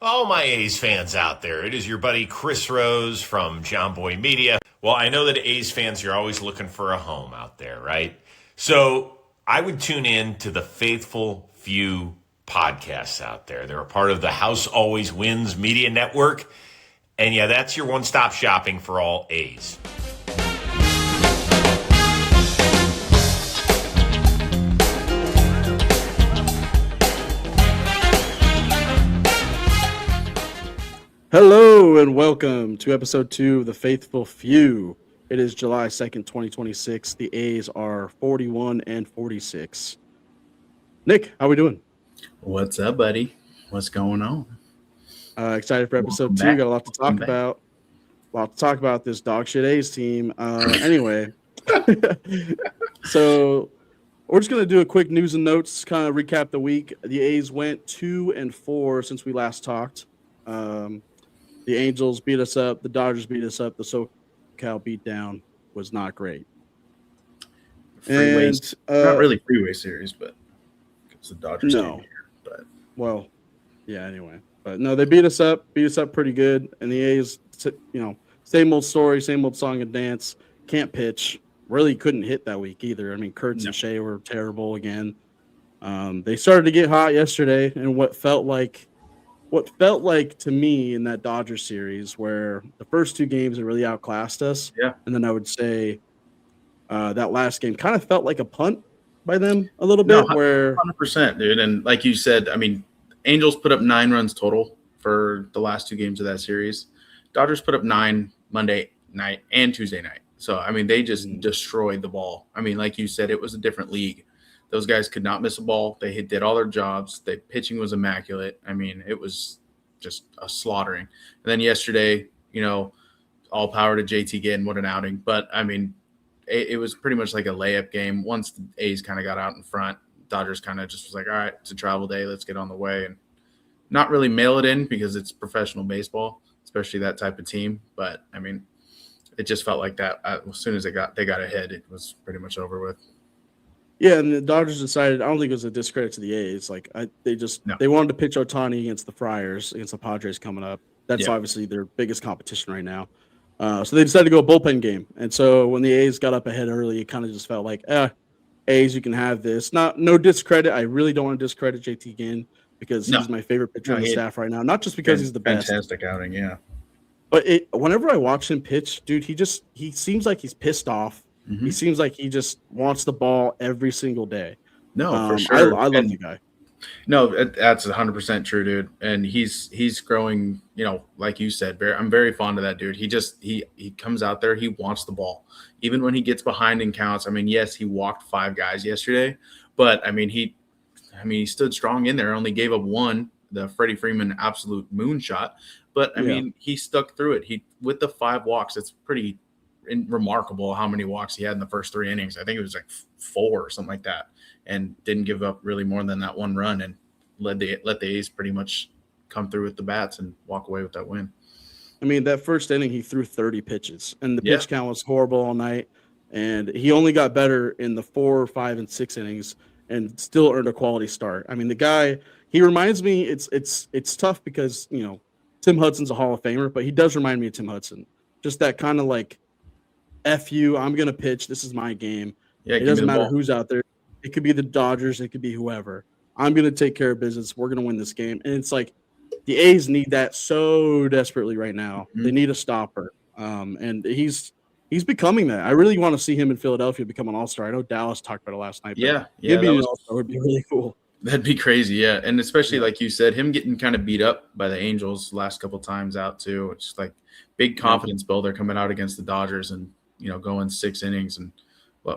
All my A's fans out there, it is your buddy Chris Rose from John Boy Media. Well, I know that A's fans are always looking for a home out there, right? So I would tune in to the Faithful Few podcasts out there. They're a part of the House Always Wins Media Network. And yeah, that's your one-stop shopping for all A's. Hello and welcome to episode 2 of the Faithful Few. It is July 2nd, 2026. The A's are 41-46. Nick, how we doing? What's up, buddy? What's going on? Excited for episode 2. Got a lot to talk about. A lot to talk about this dog shit A's team. Anyway, so we're just going to do a quick news and notes, kind of recap the week. The A's went 2-4 since we last talked. The Angels beat us up. The Dodgers beat us up. The SoCal beatdown was not great. Freeways, not really freeway series, but it's the Dodgers game here. But well, yeah. Anyway, but no, they beat us up pretty good. And the A's, same old story, same old song and dance. Can't pitch. Really couldn't hit that week either. I mean, Kurtz and Shea were terrible again. They started to get hot yesterday, and what felt like to me in that Dodgers series where the first 2 games really outclassed us. Yeah. And then I would say that last game kind of felt like a punt by them a little bit. Where 100%, dude. And like you said, I mean, Angels put up 9 runs total for the last 2 games of that series. Dodgers put up 9 Monday night and Tuesday night. So, I mean, they just destroyed the ball. I mean, like you said, it was a different league. Those guys could not miss a ball. They did all their jobs. The pitching was immaculate. I mean, it was just a slaughtering. And then yesterday, all power to JT Ginn. What an outing. But, I mean, it was pretty much like a layup game. Once the A's kind of got out in front, Dodgers kind of just was like, all right, it's a travel day. Let's get on the way. And not really mail it in because it's professional baseball, especially that type of team. But, I mean, it just felt like that. As soon as they got ahead, it was pretty much over with. Yeah, and the Dodgers decided. I don't think it was a discredit to the A's. Like they wanted to pitch Ohtani against the Friars, against the Padres coming up. That's obviously their biggest competition right now. So they decided to go a bullpen game. And so when the A's got up ahead early, it kind of just felt like, A's, you can have this. No discredit. I really don't want to discredit JT Ginn because he's my favorite pitcher on the staff right now. Not just because he's the best. Fantastic outing, yeah. But whenever I watch him pitch, dude, he seems like he's pissed off. Mm-hmm. He seems like he just wants the ball every single day. No, for sure. I love the guy. No, that's 100% true, dude. And he's growing, like you said, I'm very fond of that dude. He comes out there, he wants the ball. Even when he gets behind in counts, I mean, yes, he walked 5 guys yesterday, but I mean, he stood strong in there, only gave up 1, the Freddie Freeman absolute moonshot. But I mean, he stuck through it. With the 5 walks, it's pretty remarkable how many walks he had in the first 3 innings. I think it was like 4 or something like that, and didn't give up really more than that 1 run, and let the A's pretty much come through with the bats and walk away with that win. I mean, that first inning he threw 30 pitches, and the pitch count was horrible all night, and he only got better in the 4, 5, and 6 innings, and still earned a quality start. I mean, the guy, he reminds me. It's tough because Tim Hudson's a Hall of Famer, but he does remind me of Tim Hudson. Just that kind of like, F you, I'm going to pitch. This is my game. Yeah, it doesn't matter who's out there. It could be the Dodgers. It could be whoever. I'm going to take care of business. We're going to win this game. And it's like the A's need that so desperately right now. Mm-hmm. They need a stopper. And he's becoming that. I really want to see him in Philadelphia become an all-star. I know Dallas talked about it last night. Yeah. Maybe an all-star would be really cool. That'd be crazy, yeah. And especially like you said, him getting kind of beat up by the Angels last couple times out too. It's just like big confidence builder coming out against the Dodgers and going 6 innings and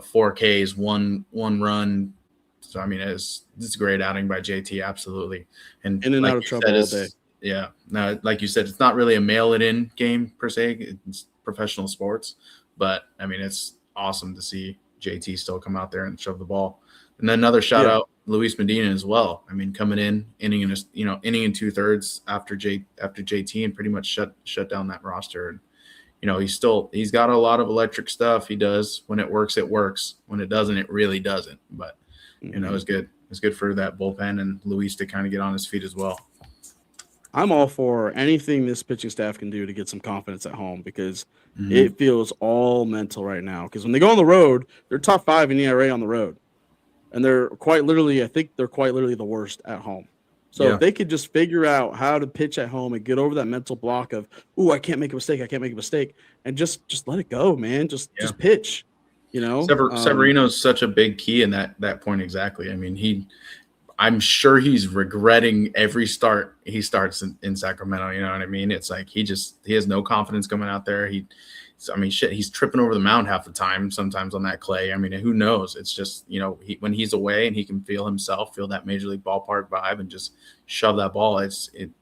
4 Ks, one run. So I mean, it's a great outing by JT, absolutely. And in and out of trouble all day. Yeah. Now, like you said, it's not really a mail it in game per se. It's professional sports, but I mean, it's awesome to see JT still come out there and shove the ball. And then another shout out, Luis Medina as well. I mean, coming in, inning in 2/3 after JT and pretty much shut down that roster. And he's got a lot of electric stuff. He does. When it works, it works. When it doesn't, it really doesn't. But it's good. It's good for that bullpen and Luis to kind of get on his feet as well. I'm all for anything this pitching staff can do to get some confidence at home because Mm-hmm. it feels all mental right now. Because when they go on the road, they're top 5 in ERA on the road, and they're quite literally, I think they're quite literally the worst at home. So if they could just figure out how to pitch at home and get over that mental block of, "Ooh, I can't make a mistake, and just let it go, man. Just pitch, you know." Severino's such a big key in that point exactly. I mean, I'm sure he's regretting every start he starts in Sacramento. You know what I mean? It's like he has no confidence coming out there. He's tripping over the mound half the time, sometimes on that clay. I mean, who knows? It's just, when he's away and he can feel that Major League Ballpark vibe and just shove that ball.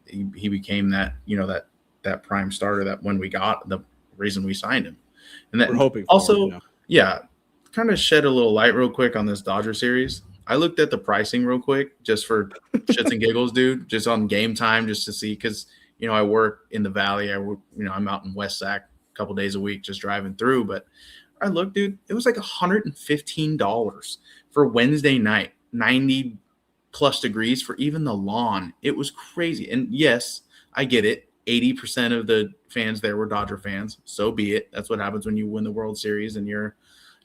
He became that, that prime starter that when we got the reason we signed him. And that we're hoping for also, him, kind of shed a little light real quick on this Dodger series. I looked at the pricing real quick just for shits and giggles, dude, just on game time, just to see, because, I work in the Valley. I'm out in West Sac a couple days a week just driving through. But I looked, dude, it was like $115 for Wednesday night, 90 plus degrees for even the lawn. It was crazy. And yes, I get it. 80% of the fans there were Dodger fans. So be it. That's what happens when you win the World Series and you're a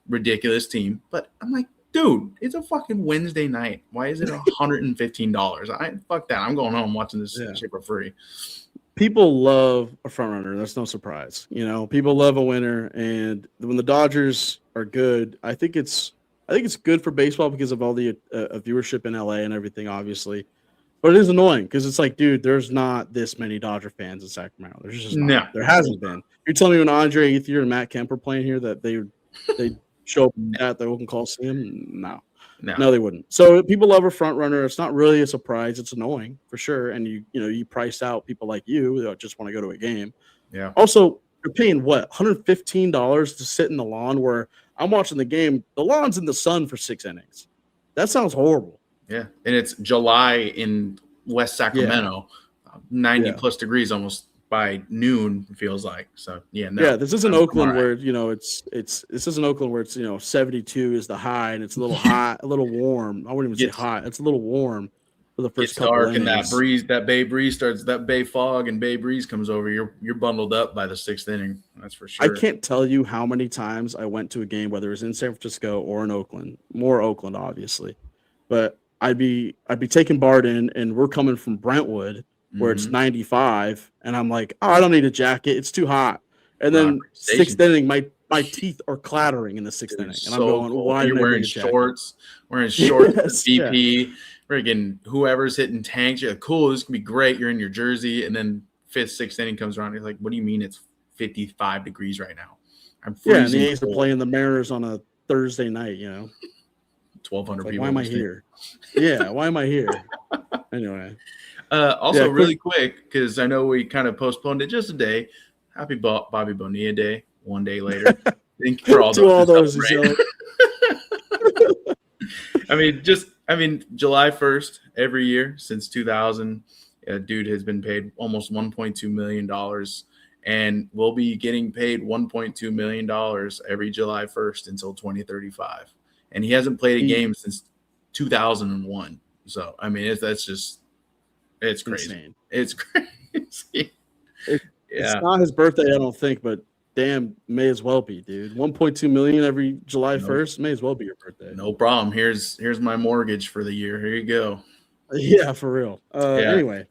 ridiculous team. But I'm like, dude, it's a fucking Wednesday night. Why is it $115? Fuck that. I'm going home watching this shit for free. People love a front runner. That's no surprise. People love a winner, and when the Dodgers are good, I think it's good for baseball because of all the viewership in LA and everything, obviously. But it is annoying because it's like, dude, there's not this many Dodger fans in Sacramento. There's just not. There hasn't been. You're telling me when Andre Ethier and Matt Kemp were playing here that they show up at the Oakland Coliseum? No, they wouldn't. So people love a front runner. It's not really a surprise. It's annoying for sure. And you price out people like you that just want to go to a game. Yeah. Also, you're paying what, $115 to sit in the lawn where I'm watching the game. The lawn's in the sun for 6 innings. That sounds horrible. Yeah, and it's July in West Sacramento, 90 plus degrees almost by noon, it feels like. So this isn't Oakland where this isn't Oakland where it's 72 is the high and it's a little hot, a little warm. I wouldn't even say hot. It's a little warm for the first couple dark innings. And that bay breeze starts, that bay fog and bay breeze comes over. You're bundled up by the 6th inning. That's for sure. I can't tell you how many times I went to a game, whether it was in San Francisco or in Oakland, more Oakland obviously, but I'd be taking Bart in, and we're coming from Brentwood where it's 95, and I'm like, oh, I don't need a jacket, it's too hot. And then 6th inning, my teeth are clattering in the 6th inning, and I'm going, cool. Why you're wearing shorts, BP, friggin' whoever's hitting tanks. You're like, cool, this can be great. You're in your jersey, and then 5th, 6th inning comes around. You're like, what do you mean it's 55 degrees right now? I'm freezing. And the A's are playing the Mariners on a Thursday night. 1,200 people. Why am I here? Yeah, why am I here? Anyway. Also, really quick, because I know we kind of postponed it just a day. Happy Bobby Bonilla Day. One day later. Thank you for all those. Right? July 1st every year since 2000, a dude has been paid almost $1.2 million, and will be getting paid $1.2 million every July 1st until 2035. And he hasn't played a game since 2001. So, it's crazy. Insane. It's crazy. It's not his birthday, I don't think, but damn, may as well be, dude. 1.2 million every July 1st may as well be your birthday. No problem. Here's my mortgage for the year. Here you go. Yeah, for real. Anyway,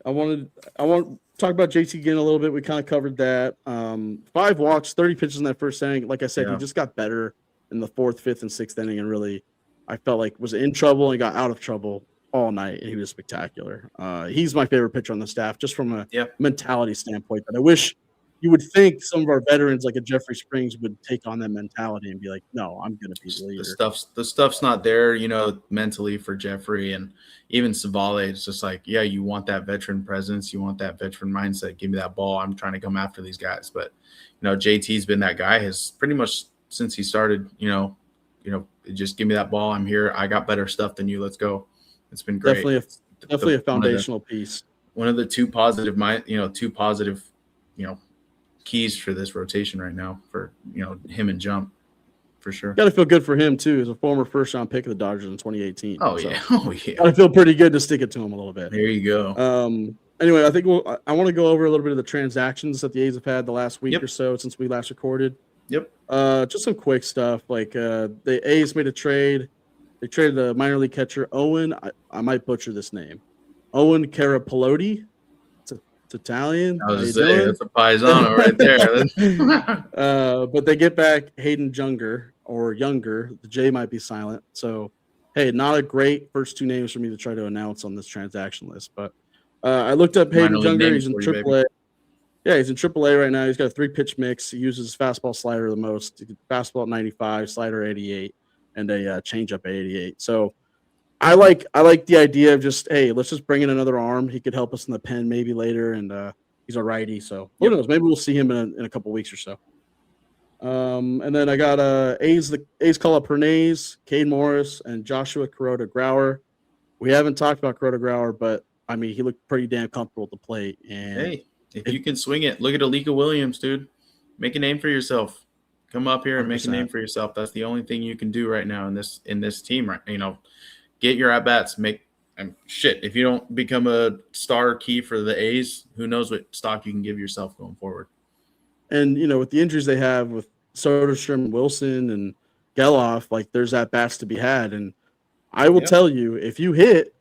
I want to talk about JT Ginn a little bit. We kind of covered that. 5 walks, 30 pitches in that first inning. Like I said, he just got better in the 4th, 5th, and 6th inning, and really, I felt like was in trouble and got out of trouble all night, and he was spectacular. He's my favorite pitcher on the staff, just from a mentality standpoint. But I wish you would think some of our veterans, like a Jeffrey Springs, would take on that mentality and be like, "No, I'm going to be the leader." The stuff's not there, mentally for Jeffrey, and even Savale. It's just like, you want that veteran presence, you want that veteran mindset. Give me that ball. I'm trying to come after these guys. But JT's been that guy. Has pretty much since he started. Just give me that ball. I'm here. I got better stuff than you. Let's go. It's been great. Definitely a foundational piece. One of the two positive keys for this rotation right now for him and Jump, for sure. Got to feel good for him too, as a former first-round pick of the Dodgers in 2018. Oh yeah. Got to feel pretty good to stick it to him a little bit. There you go. Anyway, I think I want to go over a little bit of the transactions that the A's have had the last week Yep. or so since we last recorded. Yep. Just some quick stuff. Like the A's made a trade. They traded a minor league catcher, Owen. I might butcher this name. Owen Carapalotti. It's Italian. I was saying that's a paisano right there. But they get back Hayden Younger. The J might be silent. So, hey, not a great first two names for me to try to announce on this transaction list. But I looked up Hayden Younger. He's in AAA. Yeah, he's in AAA right now. He's got a 3-pitch mix. He uses his fastball slider the most. Fastball at 95, slider 88, and a changeup at 88. So I like the idea of just, hey, let's just bring in another arm. He could help us in the pen maybe later, and he's a righty. So who knows? Maybe we'll see him in a couple weeks or so. And then I got A's call up Hernandez, Cade Morris, and Joshua Kuroda-Grauer. We haven't talked about Kuroda-Grauer, but I mean, he looked pretty damn comfortable at the plate. And hey, if you can swing it, look at Alika Williams, dude. Make a name for yourself. Come up here and 100%. Make a name for yourself. That's the only thing you can do right now in this team, right? Get your at bats. If you don't become a star key for the A's, who knows what stock you can give yourself going forward. And with the injuries they have with Soderstrom, Wilson, and Geloff, like there's at bats to be had. And I will tell you, if you hit,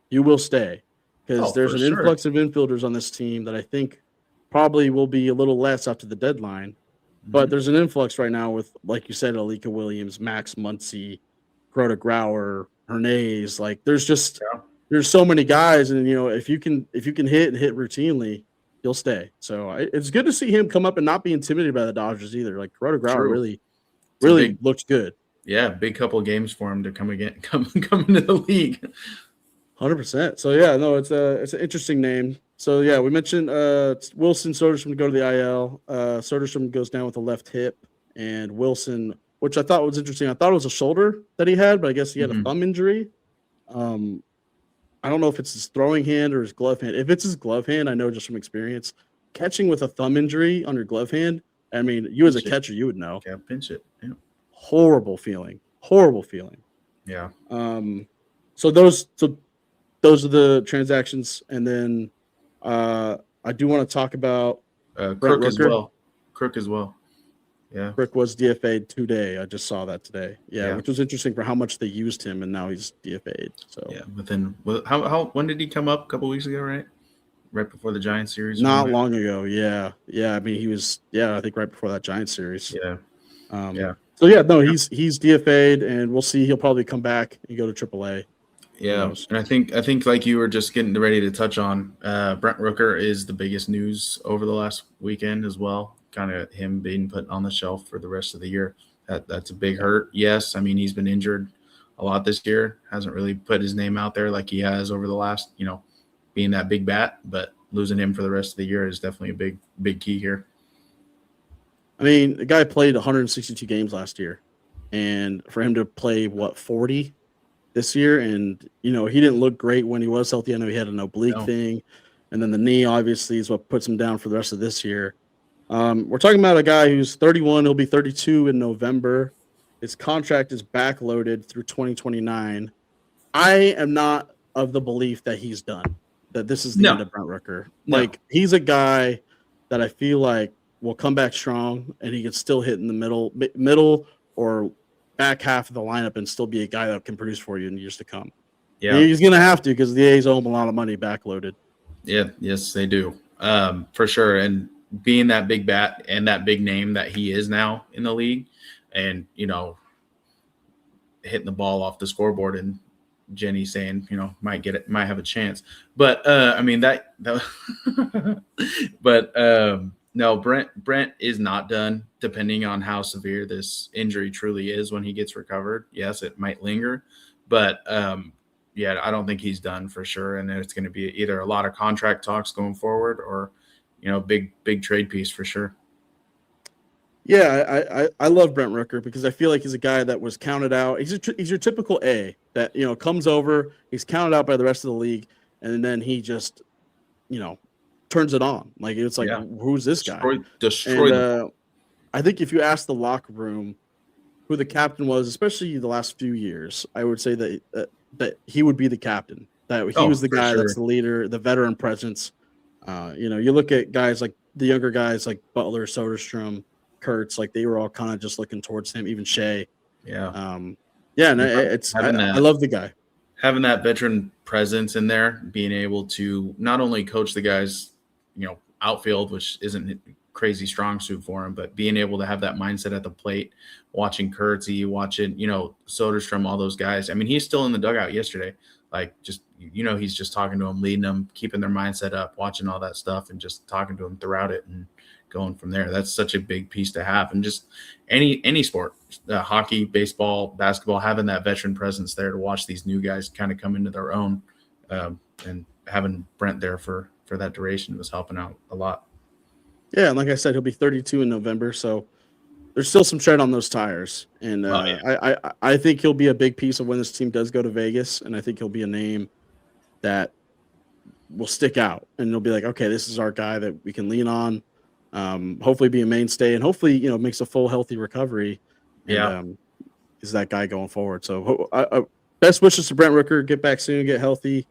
you will stay. Because there's an influx of infielders on this team that I think probably will be a little less after the deadline. Mm-hmm. But there's an influx right now with, like you said, Alika Williams, Max Muncy, Kuroda-Grauer, Hernandez. Like there's so many guys, and if you can hit and hit routinely, you'll stay. So it's good to see him come up and not be intimidated by the Dodgers either. Like Kuroda-Grauer really looked good. Yeah, big couple of games for him to come into the league. 100%. So yeah, no, it's an interesting name. So yeah, we mentioned Wilson, Soderstrom to go to the IL. Soderstrom goes down with a left hip, and Wilson, which I thought was interesting. I thought it was a shoulder that he had, but I guess he had a thumb injury. I don't know if it's his throwing hand or his glove hand. If it's his glove hand, I know just from experience, catching with a thumb injury on your glove hand. I mean, you as a catcher, you would know. Yeah, pinch it. Yeah. Horrible feeling. Yeah. So those are the transactions, and then I do want to talk about Crook as well. Yeah, Crook was DFA'd today. I just saw that today. Yeah, which was interesting for how much they used him, and now he's DFA'd. So yeah, when did he come up? A couple weeks ago, right before the Giants series. Not long ago. Yeah. I mean, he was. Yeah, I think right before that Giants series. Yeah. So yeah, no, he's DFA'd, and we'll see. He'll probably come back and go to AAA. Yeah, and I think like you were just getting ready to touch on, Brent Rooker is the biggest news over the last weekend as well. Kind of him being put on the shelf for the rest of the year. That's a big hurt. Yes, I mean he's been injured a lot this year. Hasn't really put his name out there like he has over the last, being that big bat. But losing him for the rest of the year is definitely a big key here. I mean, the guy played 162 games last year, and for him to play 40 this year, and he didn't look great when he was healthy. I know he had an oblique thing, and then the knee obviously is what puts him down for the rest of this year. We're talking about a guy who's 31. He'll be 32 in November. His contract is backloaded through 2029. I am not of the belief that he's done, that this is the end of Brent Rooker. No. Like he's a guy that I feel like will come back strong, and he can still hit in the middle or back half of the lineup and still be a guy that can produce for you in years to come. Yeah, he's going to have to because the A's owe him a lot of money backloaded. Yeah, yes, they do, for sure. And being that big bat and that big name that he is now in the league, and hitting the ball off the scoreboard, and Jenny saying might have a chance. But I mean that but no, Brent is not done, depending on how severe this injury truly is when he gets recovered. Yes, it might linger, but I don't think he's done for sure. And it's going to be either a lot of contract talks going forward or, big trade piece for sure. Yeah, I love Brent Rooker because I feel like he's a guy that was counted out. He's your typical A that, comes over, he's counted out by the rest of the league, and then he just, turns it on. Like it's like, who's this guy? Destroy. I think if you ask the locker room who the captain was, especially the last few years, I would say that he would be the captain. That he was the guy that's the leader, the veteran presence. You look at guys like the younger guys like Butler, Soderstrom, Kurtz, like they were all kind of just looking towards him, even Shea. Yeah. And I love the guy. Having that veteran presence in there, being able to not only coach the guys, outfield, which isn't crazy strong suit for him, but being able to have that mindset at the plate, watching Kurtzy, watching, Soderstrom, all those guys. I mean, he's still in the dugout yesterday. Like just, he's just talking to them, leading them, keeping their mindset up, watching all that stuff and just talking to them throughout it and going from there. That's such a big piece to have. And just any sport, hockey, baseball, basketball, having that veteran presence there to watch these new guys kind of come into their own, and having Brent there for that duration was helping out a lot. Yeah, and like I said, he'll be 32 in November, so there's still some tread on those tires. And I think he'll be a big piece of when this team does go to Vegas, and I think he'll be a name that will stick out. And they'll be like, okay, this is our guy that we can lean on, hopefully be a mainstay, and hopefully, makes a full, healthy recovery. And, is that guy going forward. So best wishes to Brent Rooker. Get back soon, get healthy.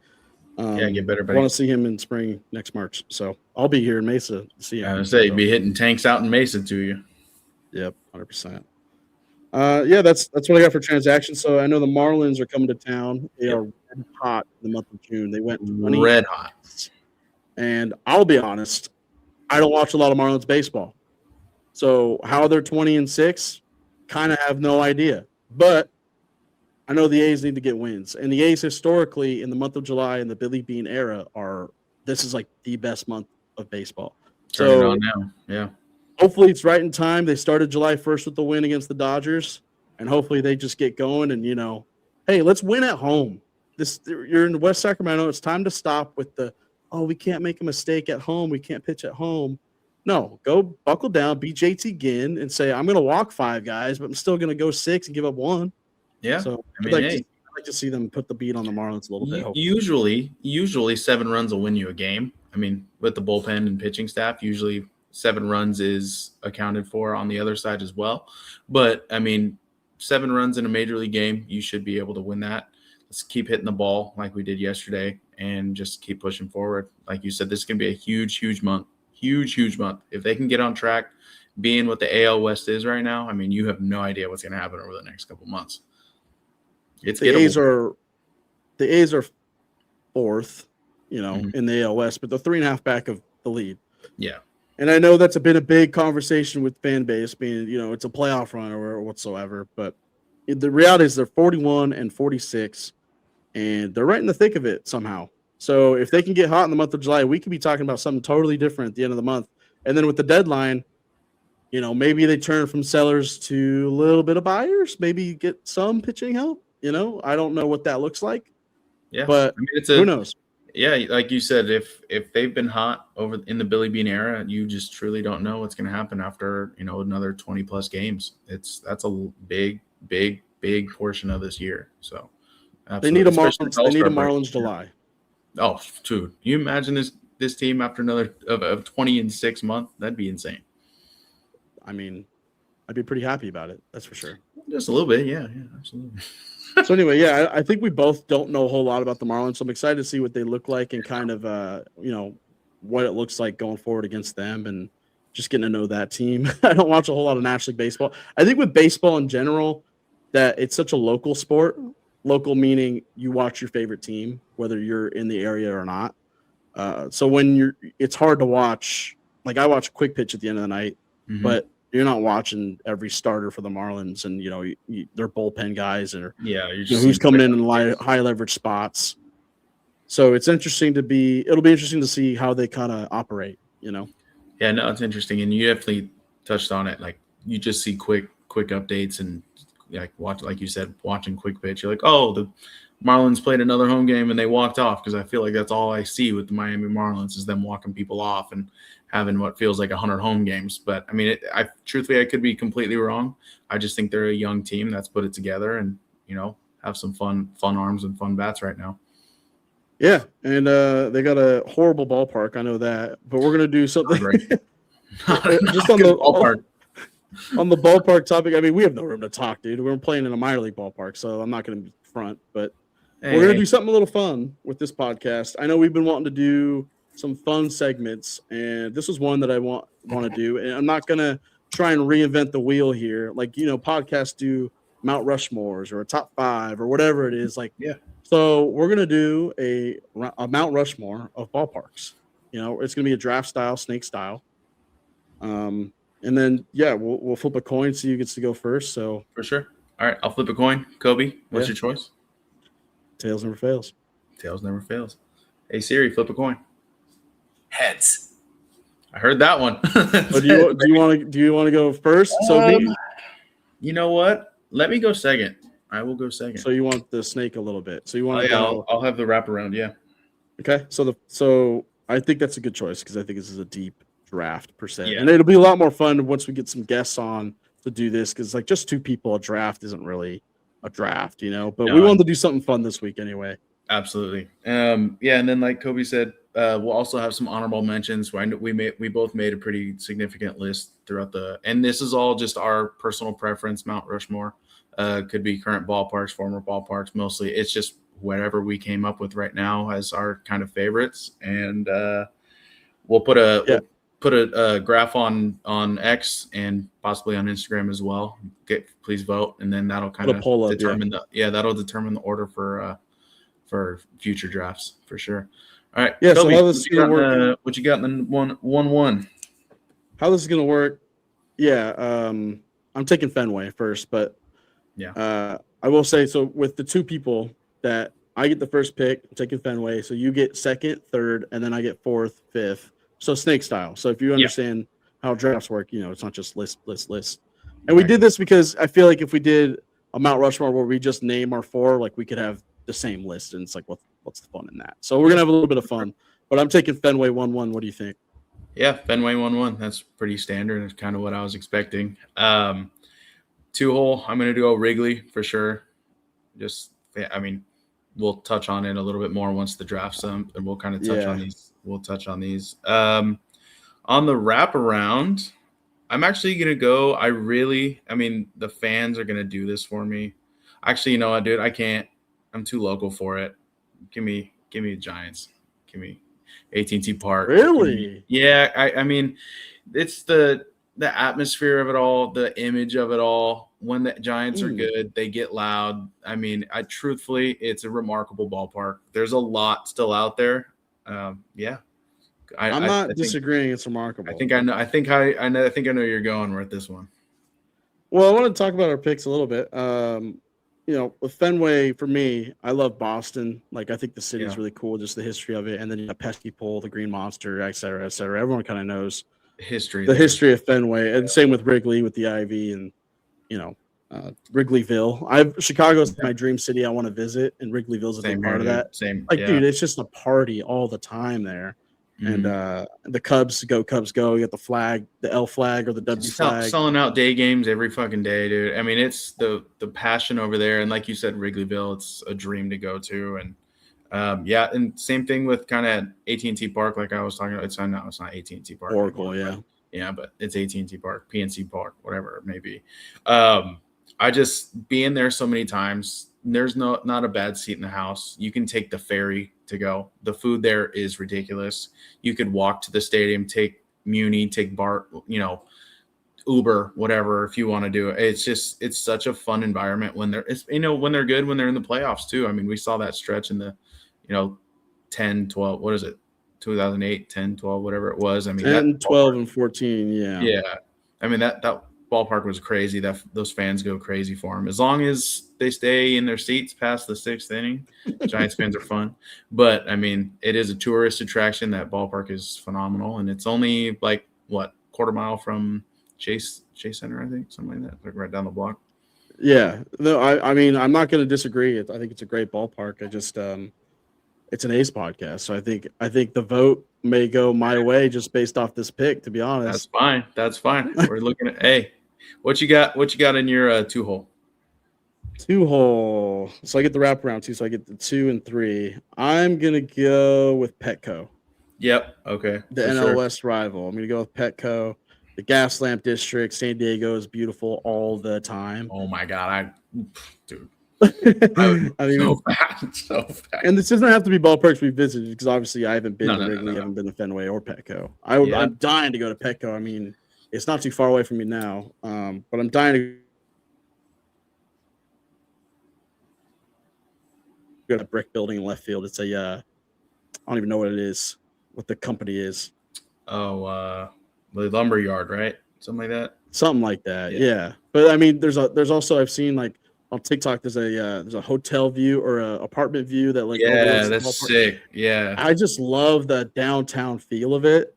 Get better, buddy. I want to see him in spring next March. So I'll be here in Mesa to see him. I would say he'd be hitting tanks out in Mesa to you. Yep, 100%. That's what I got for transactions. So I know the Marlins are coming to town. They are red hot in the month of June. They went red hot. And I'll be honest, I don't watch a lot of Marlins baseball. So how they're 20-6, kind of have no idea. But I know the A's need to get wins. And the A's historically in the month of July in the Billy Bean era this is like the best month of baseball. Turn it on now. Yeah. Hopefully it's right in time. They started July 1st with the win against the Dodgers, and hopefully they just get going and, hey, let's win at home. You're in West Sacramento. It's time to stop with we can't make a mistake at home. We can't pitch at home. No, go buckle down, be JT Ginn, and say, I'm going to walk 5 guys, but I'm still going to go 6 and give up 1. Yeah. So I'd like to see them put the beat on the Marlins a little bit. Usually 7 runs will win you a game. I mean, with the bullpen and pitching staff, usually 7 runs is accounted for on the other side as well. But, 7 runs in a major league game, you should be able to win that. Let's keep hitting the ball like we did yesterday and just keep pushing forward. Like you said, this can be a huge, huge month. Huge month. If they can get on track, being what the AL West is right now, you have no idea what's going to happen over the next couple months. The A's are 4th, in the AL West, but they're 3.5 back of the lead. Yeah. And I know that's been a big conversation with fan base being, it's a playoff run or whatsoever. But the reality is they're 41-46, and they're right in the thick of it somehow. So if they can get hot in the month of July, we could be talking about something totally different at the end of the month. And then with the deadline, maybe they turn from sellers to a little bit of buyers, maybe get some pitching help. I don't know what that looks like. Yeah. But who knows? Yeah, like you said, if they've been hot over in the Billy Bean era, you just truly don't know what's going to happen after, another 20+ games. That's a big portion of this year. So absolutely. They need a Marlins July. Oh, dude, you imagine this team after another of 20-6 month? That'd be insane. I'd be pretty happy about it. That's for sure. Just a little bit. Yeah, absolutely. So anyway, I think we both don't know a whole lot about the Marlins. So I'm excited to see what they look like and kind of, what it looks like going forward against them and just getting to know that team. I don't watch a whole lot of National League baseball. I think with baseball in general, that it's such a local sport. Local meaning you watch your favorite team, whether you're in the area or not. So when it's hard to watch. Like I watch Quick Pitch at the end of the night, but you're not watching every starter for the Marlins and, their bullpen guys or who's coming in high leverage spots. So it'll be interesting to see how they kind of operate, Yeah, no, it's interesting. And you definitely touched on it. Like you just see quick updates and like you said, watching Quick Pitch. You're like, oh, the Marlins played another home game and they walked off. Cause I feel like that's all I see with the Miami Marlins is them walking people off and having what feels like 100 home games. But truthfully, I could be completely wrong. I just think they're a young team that's put it together and, have some fun arms and fun bats right now. Yeah. And they got a horrible ballpark. I know that, but we're going to do something just on the ballpark. On the ballpark topic. We have no room to talk, dude. We're playing in a minor league ballpark, so I'm not going to be front, but we're going to do something a little fun with this podcast. I know we've been wanting to do some fun segments, and this was one that I want to do. And I'm not gonna try and reinvent the wheel here. Like, podcasts do Mount Rushmores or a top 5 or whatever it is. Like, Yeah. So we're gonna do a Mount Rushmore of ballparks. It's gonna be a draft style, snake style. And then we'll flip a coin, so you gets to go first. So for sure. All right, I'll flip a coin. Kobe, what's your choice? Tails never fails. Tails never fails. Hey Siri, flip a coin. Heads. I heard that one. So do you want to go first? You know what? Let me go second. I will go second. So you want the snake a little bit. So you want to go. I'll have the wraparound. Yeah. Okay. So I think that's a good choice because I think this is a deep draft per se, Yeah. and it'll be a lot more fun once we get some guests on to do this because like just 2 people, a draft isn't really a draft, But we wanted to do something fun this week anyway. Absolutely. And then like Kobe said, we'll also have some honorable mentions. We both made a pretty significant list throughout and this is all just our personal preference. Mount Rushmore could be current ballparks, former ballparks. Mostly, it's just whatever we came up with right now as our kind of favorites, and we'll put a graph on X and possibly on Instagram as well. Please vote, and then that'll kind of determine that'll determine the order for future drafts for sure. All right. Yeah. Kobe, so how this is gonna work? What you got in the 1-1? How this is gonna work? Yeah. I'm taking Fenway first, but I will say so with the 2 people that I get the first pick, I'm taking Fenway. So you get second, third, and then I get 4th, 5th. So snake style. So if you understand how drafts work, it's not just list. And we did this because I feel like if we did a Mount Rushmore where we just name our 4, like we could have the same list, and it's like, what's the fun in that? So we're gonna have a little bit of fun. But I'm taking Fenway 1-1. What do you think? Yeah, Fenway 1-1. That's pretty standard. It's kind of what I was expecting. 2-hole. I'm gonna do a Wrigley for sure. We'll touch on it a little bit more once the draft's up, and we'll kind of touch on these. We'll touch on these. On the wraparound, I'm actually going to go. The fans are going to do this for me. Actually, you know what, dude? I can't. I'm too local for it. Give me the Giants. Give me AT&T Park. Really? Yeah. It's the atmosphere of it all, the image of it all. When the Giants are good, they get loud. Truthfully, it's a remarkable ballpark. There's a lot still out there. I'm not disagreeing. It's remarkable. I think I know you're going with this one. Well, I want to talk about our picks a little bit. With Fenway, for me, I love Boston. Like, I think the city is really cool, just the history of it. And then Pesky Pole, the Green Monster, et cetera, et cetera. Everyone kind of knows the history of Fenway. And same with Wrigley, with the Ivy and, Wrigleyville. Chicago's my dream city I want to visit, and Wrigleyville's a big part of that. Dude, it's just a party all the time there. Mm-hmm. And the Cubs go. You got the flag, the L flag or the W flag. Selling out day games every fucking day, dude. It's the passion over there. And like you said, Wrigleyville, it's a dream to go to. And and same thing with kind of AT&T Park, like I was talking about. It's not AT&T Park. Oracle, anymore, but it's AT&T Park, PNC Park, whatever it may be. I just being there so many times. There's not a bad seat in the house. You can take the ferry to go. The food there is ridiculous. You could walk to the stadium, take Muni, take BART, Uber, whatever, if you want to do it. It's such a fun environment when they're good, when they're in the playoffs too. We saw that stretch in the, 10, 12, what is it? 2008, 10, 12, whatever it was. 10, 12, and 14. Yeah. Yeah. That ballpark was crazy. Those fans go crazy for them. As long as they stay in their seats past the 6th inning, Giants fans are fun. But it is a tourist attraction. That ballpark is phenomenal, and it's only quarter mile from Chase Center, I think, something like that, like right down the block. Yeah, no, I'm not going to disagree. I think it's a great ballpark. I just it's an A's podcast, so I think the vote may go my way just based off this pick. To be honest, That's fine. We're looking at what you got in your 2-hole? 2-hole. So I get the wraparound too. So I get the 2 and 3. I'm gonna go with Petco. Yep. Okay. The NL West rival. I'm gonna go with Petco. The Gaslamp District, San Diego is beautiful all the time. Oh my God, dude. I mean, so bad. and this doesn't have to be ballparks we visited because obviously I haven't been to Wrigley, No. haven't been to Fenway or Petco. I'm dying to go to Petco. I mean, it's not too far away from me now, but I'm dying to go to a brick building in left field. It's a I don't even know what it is, what the company is. Oh, the lumber yard, right? Something like that. Something like that, yeah. But I mean, there's also I've seen like on TikTok there's a hotel view or a apartment view that like that's sick. Yeah, I just love the downtown feel of it.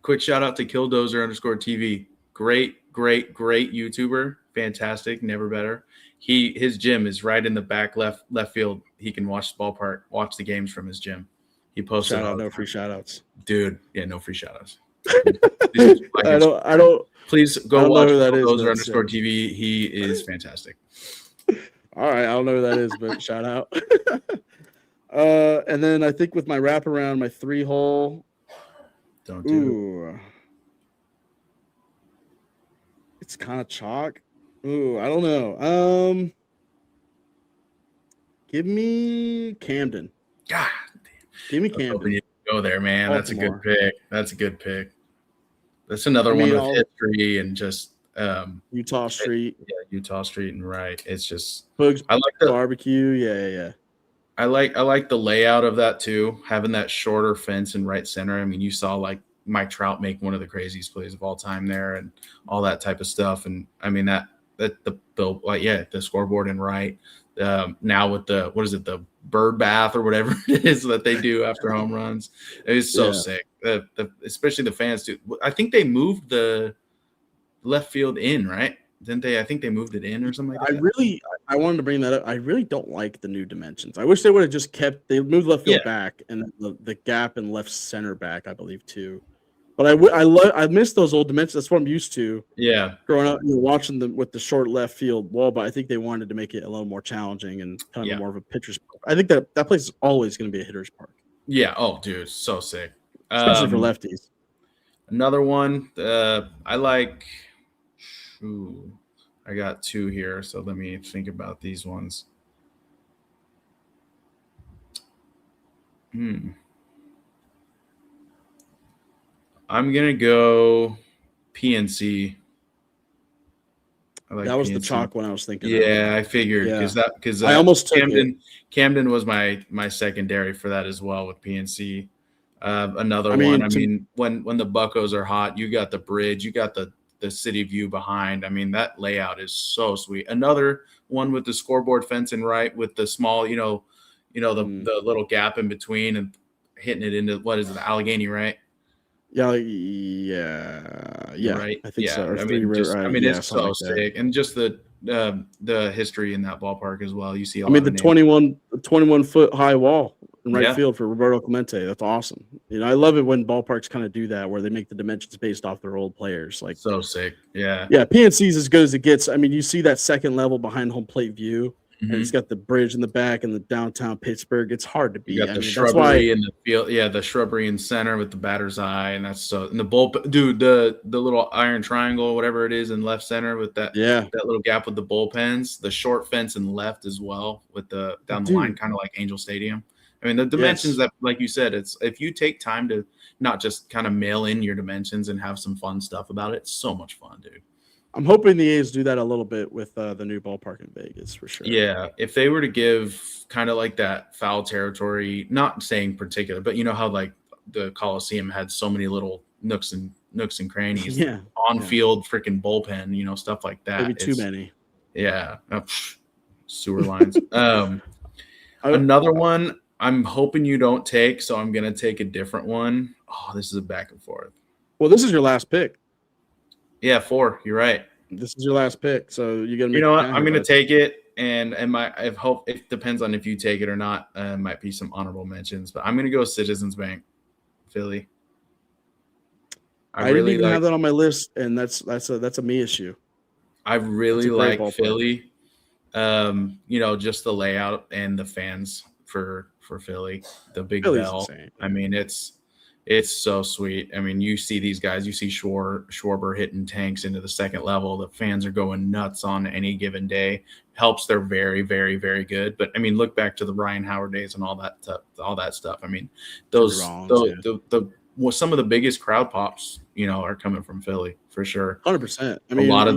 Quick shout out to Killdozer_TV. Great YouTuber, fantastic, never better. His gym is right in the back left field. He can watch the games from his gym. He posted no free shout outs. Dude, yeah, no free shout outs. I don't. Please go watch Killdozer_TV. He is fantastic. All right, I don't know who that is, but shout out. And then I think with my wraparound, my 3-hole. Don't do it. It's kind of chalk. Ooh, I don't know. Give me Camden. God damn. Give me Camden. Go there, man. Baltimore. That's a good pick. That's another one with history and just Utah Street. Utah Street and right. It's just Bugs, I like the barbecue. Yeah. I like the layout of that too. Having that shorter fence in right center. I mean, you saw like Mike Trout make one of the craziest plays of all time there, and all that type of stuff. And I mean the scoreboard in right. Now with the bird bath or whatever it is that they do after home runs, it's so sick. Especially the fans too. I think they moved the left field in, right? Didn't they? I think they moved it in or something like that. I wanted to bring that up. I really don't like the new dimensions. I wish they would have just they moved left field back and the gap in left center back, I believe too. But I miss those old dimensions. That's what I'm used to. Yeah, growing up, watching them with the short left field wall. But I think they wanted to make it a little more challenging and kind of more of a pitcher's park. I think that place is always going to be a hitter's park. Yeah. Oh, dude, so sick, especially for lefties. Another one I like. Ooh, I got 2 here, so let me think about these ones. I'm gonna go PNC. That was PNC. The chalk one I was thinking. Yeah, I figured because I almost took Camden was my secondary for that as well with PNC. Another one. I mean, when the Buccos are hot, you got the bridge, you got the city view behind. I mean, that layout is so sweet. Another one with the scoreboard fence and right with the small, the little gap in between and hitting it into what is it, the Allegheny, right? Yeah. Right. I think so. It's so sick, and just the history in that ballpark as well. You see, the 21 foot high wall in right field for Roberto Clemente. That's awesome. I love it when ballparks kind of do that, where they make the dimensions based off their old players. Like so sick. Yeah. PNC is as good as it gets. I mean, you see that second level behind home plate view. And it's got the bridge in the back and the downtown Pittsburgh. It's hard to beat. You got the shrubbery in the field. Yeah, the shrubbery in center with the batter's eye, and and the bullpen, dude. The little iron triangle, whatever it is, in left center with that little gap with the bullpens. The short fence in left as well with the down the line, kind of like Angel Stadium. I mean, the dimensions that, like you said, it's if you take time to not just kind of mail in your dimensions and have some fun stuff about it, it's so much fun, dude. I'm hoping the A's do that a little bit with the new ballpark in Vegas for sure. Yeah, if they were to give kind of like that foul territory, not saying particular, but you know how like the Coliseum had so many little nooks and crannies, on-field freaking bullpen, stuff like that. Maybe too many. Yeah, sewer lines. Another one I'm hoping you don't take, so I'm gonna take a different one. Oh, this is a back and forth. Well, this is your last pick. Yeah, 4. You're right. This is your last pick, so you're gonna. You know what? I'm gonna take it, and I hope it depends on if you take it or not. Might be some honorable mentions, but I'm gonna go Citizens Bank, Philly. I really didn't even have that on my list, and that's a me issue. I really like Philly. Just the layout and the fans for Philly, the big Philly's bell. insane. I mean, it's It's so sweet. I mean, you see these guys, you see Schwarber hitting tanks into the second level. The fans are going nuts on any given day. Helps they're very, very, very good. But I mean, look back to the Ryan Howard days and all that stuff. I mean, some of the biggest crowd pops, are coming from Philly for sure. 100%. I mean, a lot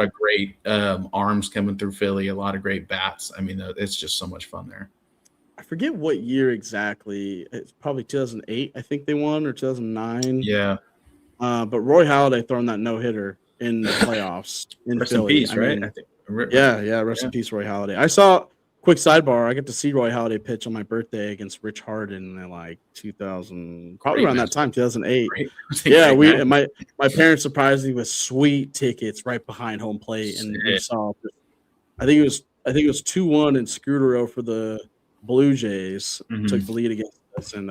of great arms coming through Philly, a lot of great bats. I mean, it's just so much fun there. I forget what year exactly. It's probably 2008, I think they won, or 2009. Yeah. But Roy Halladay throwing that no-hitter in the playoffs in Rest Philly. in peace, right? I think. Rest in peace, Roy Halladay. I saw, quick sidebar, I got to see Roy Halladay pitch on my birthday against Rich Harden in like 2000, probably around that time, 2008. Yeah, my parents surprised me with sweet tickets right behind home plate, and we saw. I think it was 2-1 in Scudero for the Blue Jays. Took the lead against us in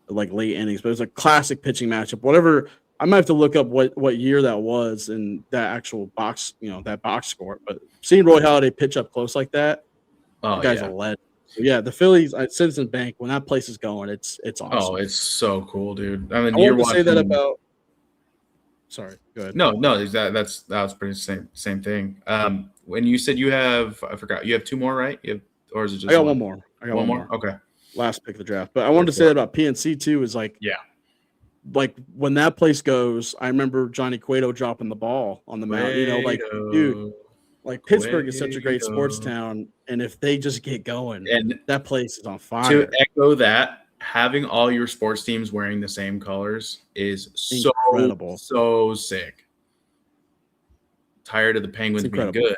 like late innings, but it was a classic pitching matchup. Whatever, I might have to look up what year that was and that actual box, that box score. But seeing Roy Halladay pitch up close like that, that guy's a legend. So yeah, the Phillies at Citizens Bank, when that place is going, it's awesome. Oh, it's so cool, dude. I mean, you're watching. Say that about. Sorry, go ahead. No, that was pretty same thing. When you said you have, I forgot, you have two more, right? Or is it just? I got one more. One more. Okay. Last pick of the draft, but I wanted to say that about PNC too. Is like, like when that place goes, I remember Johnny Cueto dropping the ball on the mound. Dude, like Pittsburgh is such a great sports town, and if they just get going, and that place is on fire. To echo that, having all your sports teams wearing the same colors is incredible. So sick. Tired of the Penguins being good.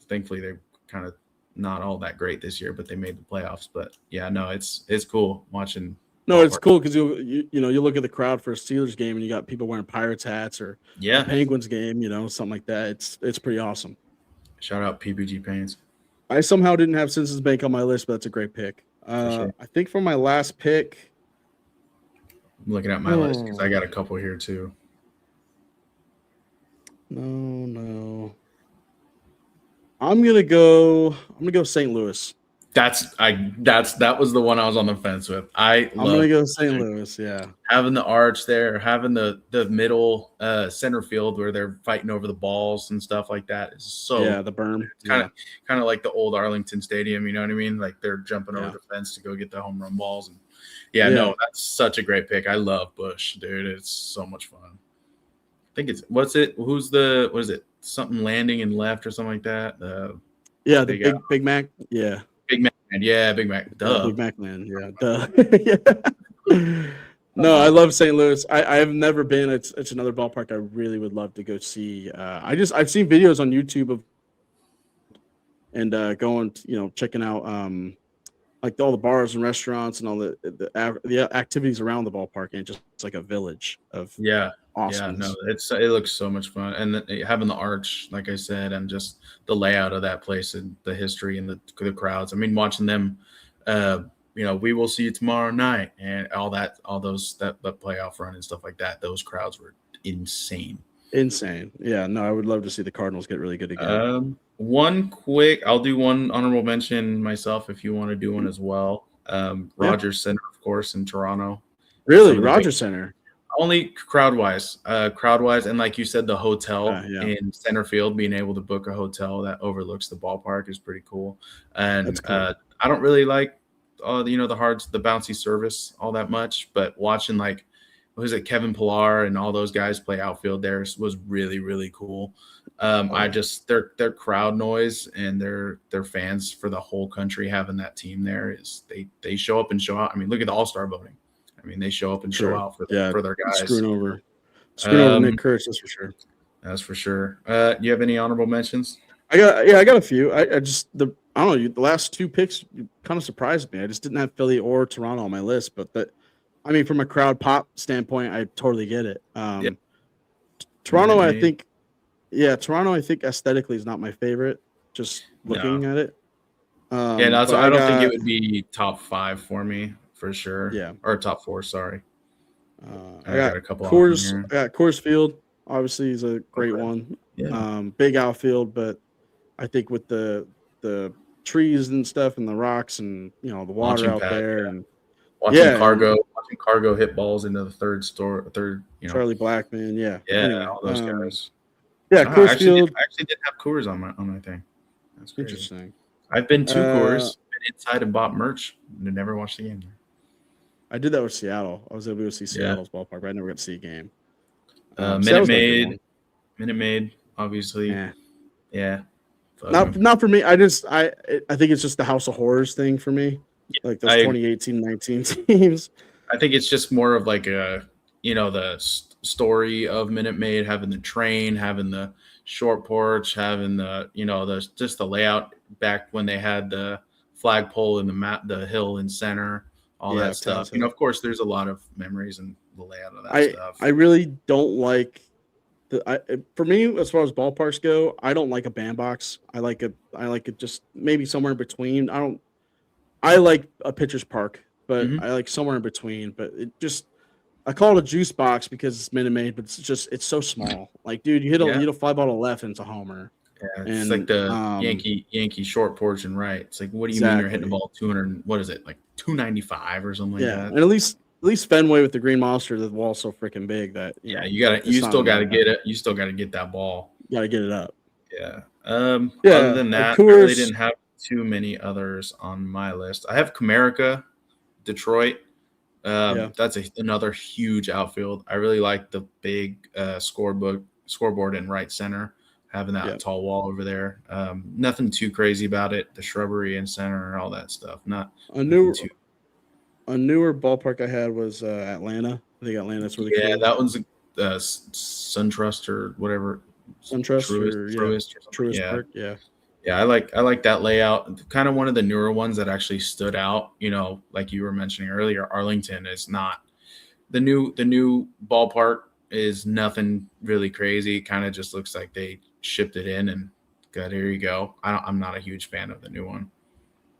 Thankfully, they're kind of not all that great this year, but they made the playoffs. But yeah, no, it's cool watching. No, it's cool because you look at the crowd for a Steelers game and you got people wearing Pirates hats, or a Penguins game, something like that. It's pretty awesome. Shout out PPG Paints. I somehow didn't have Citizens Bank on my list, but that's a great pick. Sure. I think for my last pick, I'm looking at my list because I got a couple here too. No. I'm gonna go St. Louis. That was the one I was on the fence with. I'm gonna go St. Louis. Yeah, having the arch there, having the middle center field where they're fighting over the balls and stuff like that is so the berm. Kind of like the old Arlington Stadium. You know what I mean? Like they're jumping over the fence to go get the home run balls. And no, that's such a great pick. I love Busch, dude. It's so much fun. I think it's what is it? Something landing and left or something like that. The Big Mac. Yeah. Big Mac. Yeah, Big Mac. Duh. Big Mac man. Yeah. Duh. No, I love St. Louis. I have never been. It's another ballpark I really would love to go see. I've seen videos on YouTube of going, checking out like all the bars and restaurants and all the activities around the ballpark, and just it's like a village of awesome. Yeah, no, it looks so much fun, and having the arch, like I said, and just the layout of that place and the history and the crowds. I mean, watching them, we will see you tomorrow night, and that playoff run and stuff like that. Those crowds were insane. Yeah, no, I would love to see the Cardinals get really good again. I'll do one honorable mention myself if you want to do one as well. Rogers Center, of course, in Toronto. Really, Rogers Center. Only crowd-wise, and like you said, the hotel in center field, being able to book a hotel that overlooks the ballpark is pretty cool. And cool. I don't really like, the bouncy service all that much, but watching Kevin Pillar and all those guys play outfield there was really, really cool. Their crowd noise and their fans for the whole country having that team there is they show up and show out. I mean, look at the All-Star voting. I mean, they show up and show out for their guys. Screwing over Nick Kurtz, that's for sure. That's for sure. Do you have any honorable mentions? I got a few. I don't know. The last two picks kind of surprised me. I just didn't have Philly or Toronto on my list, but from a crowd pop standpoint, I totally get it. Toronto, I think aesthetically is not my favorite. Just looking at it. I don't think it would be top 5 for me. For sure. Yeah. Or top 4, sorry. I got a couple. I got Coors Field, obviously, is a great one. Yeah. Big outfield, but I think with the trees and stuff and the rocks and the water out there and Watching Cargo hit balls into the third. Charlie Blackman, yeah. Yeah, anyway, all those guys. Yeah, I Coors actually Field. did have Coors on my thing. That's crazy. Interesting. I've been to Coors, been inside and bought merch, and never watched the game. I did that with Seattle. I was able to go see Seattle's ballpark, but I never got to see a game. Minute Maid, obviously. Yeah. Not for me. I think it's just the House of Horrors thing for me. Like those 2018-19 teams. I think it's just more of like the story of Minute Maid, having the train, having the short porch, having the the layout back when they had the flagpole and the hill in center, all that stuff. Of course, there's a lot of memories and the layout of that stuff. I really don't like for me, as far as ballparks go, I don't like a bandbox. I like it just maybe somewhere in between. I like a pitcher's park, but I like somewhere in between. But I call it a juice box because it's Minute Maid, but it's so small. Like, dude, you hit a fly ball to left and it's a homer. Yeah, it's like the Yankee short porch and right. It's like, what do you mean you're hitting the ball 200? What is it, like 295 or something like that? And at least Fenway with the green monster, the wall's so freaking big that you still gotta get it. You still gotta get that ball. You gotta get it up. Yeah. Other than that, I really didn't have too many others on my list. I have Comerica, Detroit. That's another huge outfield. I really like the big scoreboard in right center, having that tall wall over there. Nothing too crazy about it. The shrubbery in center and all that stuff. A newer ballpark I had was Atlanta. I think Atlanta's really cool. Yeah, that one's SunTrust or whatever. SunTrust Truist Park. Yeah. Yeah, I like that layout. Kind of one of the newer ones that actually stood out. Like you were mentioning earlier, Arlington is not the new ballpark is nothing really crazy. It kind of just looks like they shipped it in and good. Here you go. I'm not a huge fan of the new one.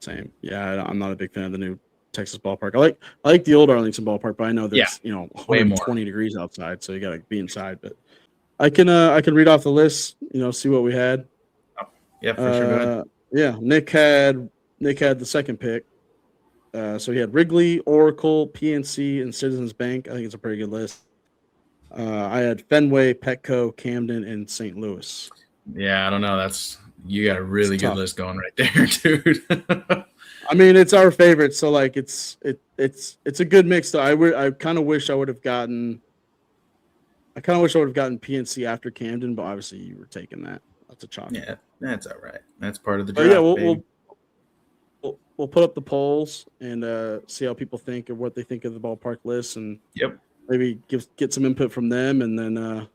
Same. Yeah, I'm not a big fan of the new Texas ballpark. I like the old Arlington ballpark, but I know there's 120 degrees outside, so you got to be inside. But I can read off the list. See what we had. Yeah, for sure. Go ahead. Yeah, Nick had the second pick. So he had Wrigley, Oracle, PNC, and Citizens Bank. I think it's a pretty good list. I had Fenway, Petco, Camden, and St. Louis. Yeah, I don't know. You got a really good list going right there, dude. I mean, it's our favorite, so like it's a good mix. Though I kind of wish I would have gotten PNC after Camden, but obviously you were taking that. That's a chalk. Yeah, that's all right. That's part of the draft. We'll put up the polls and see how people think or what they think of the ballpark list, and maybe get some input from them, and then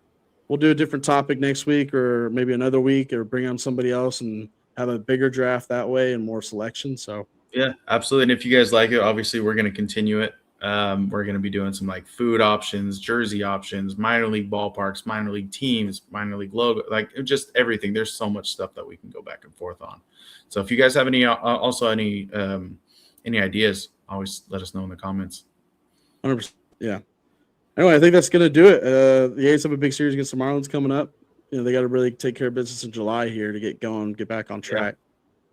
we'll do a different topic next week or maybe another week, or bring on somebody else and have a bigger draft that way and more selection. So yeah, absolutely. And if you guys like it, obviously we're going to continue it. We're going to be doing some like food options, jersey options, minor league ballparks, minor league teams, minor league logo, like just everything. There's so much stuff that we can go back and forth on. So if you guys have any ideas, always let us know in the comments. 100%. Yeah. Anyway, I think that's going to do it. The A's have a big series against the Marlins coming up. They got to really take care of business in July here to get going, get back on track.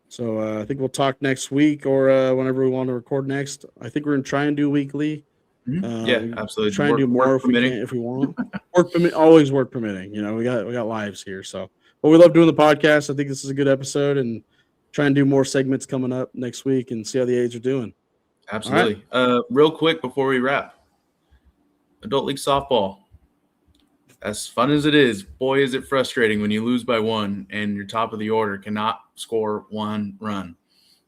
So I think we'll talk next week or whenever we want to record next. I think we're going to try and do weekly. Yeah, absolutely. Try and do more if we want. Always work permitting. We got lives here. So, but we love doing the podcast. I think this is a good episode, and try and do more segments coming up next week and see how the A's are doing. Absolutely. Right. Real quick before we wrap, adult league softball. As fun as it is, boy, is it frustrating when you lose by one and your top of the order cannot score one run.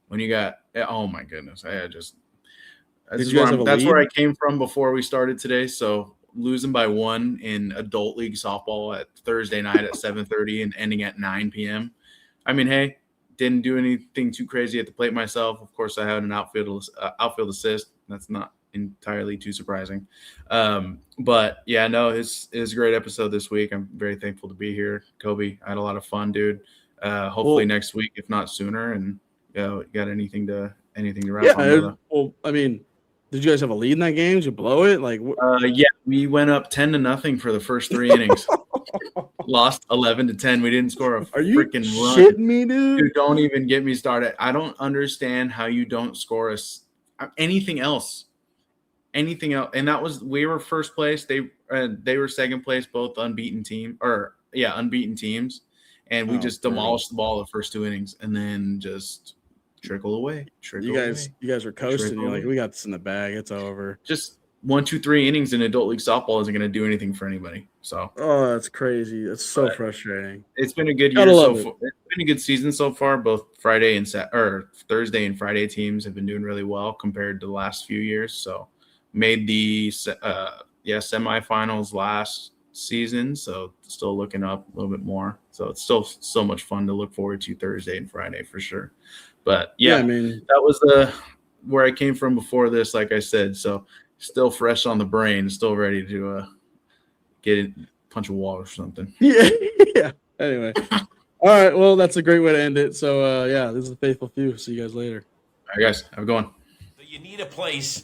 When you got, oh my goodness, that's where I came from before we started today. So losing by one in adult league softball at Thursday night at 7:30 and ending at 9 p.m. I mean, hey, didn't do anything too crazy at the plate myself. Of course, I had an outfield assist. That's not entirely too surprising. But yeah, no, it's a great episode this week. I'm very thankful to be here. Kobe, I had a lot of fun, dude. Hopefully next week, if not sooner. And got anything to wrap on? Well, I mean, did you guys have a lead in that game? Did you blow it? Yeah, we went up 10-0 for the first 3 innings. Lost 11-10. We didn't score a freaking run. Are you shitting me, dude? Dude, don't even get me started. I don't understand how you don't score anything else. anything else. And we were first place. They were second place, both unbeaten teams. And we just demolished the ball the first 2 innings, and then just trickle away. You guys were coasting. You're like, we got this in the bag. It's over. Just 1, 2, 3 innings in adult league softball isn't going to do anything for anybody. So, that's crazy. That's so frustrating. It's been a good year so far. It's been a good season so far. Both Thursday and Friday teams have been doing really well compared to the last few years. So, made the semifinals last season. So, still looking up a little bit more. So, it's still so much fun to look forward to Thursday and Friday for sure. But I mean, that was where I came from before this, like I said. So, still fresh on the brain, still ready to get a punch a wall or something. Yeah. Anyway. All right. Well, that's a great way to end it. So, this is the Faithful Few. See you guys later. All right, guys. Have a good one. You need a place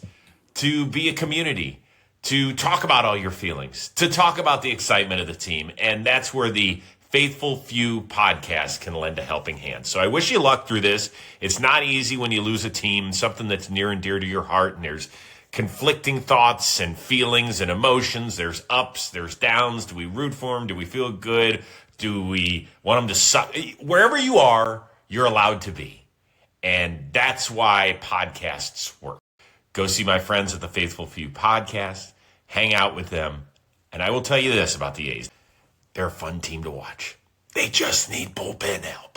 to be a community, to talk about all your feelings, to talk about the excitement of the team. And that's where the Faithful Few podcast can lend a helping hand. So I wish you luck through this. It's not easy when you lose a team, something that's near and dear to your heart, and there's conflicting thoughts and feelings and emotions. There's ups, there's downs. Do we root for them? Do we feel good? Do we want them to suck? Wherever you are, you're allowed to be. And that's why podcasts work. Go see my friends at the Faithful Few podcast, hang out with them. And I will tell you this about the A's. They're a fun team to watch. They just need bullpen help.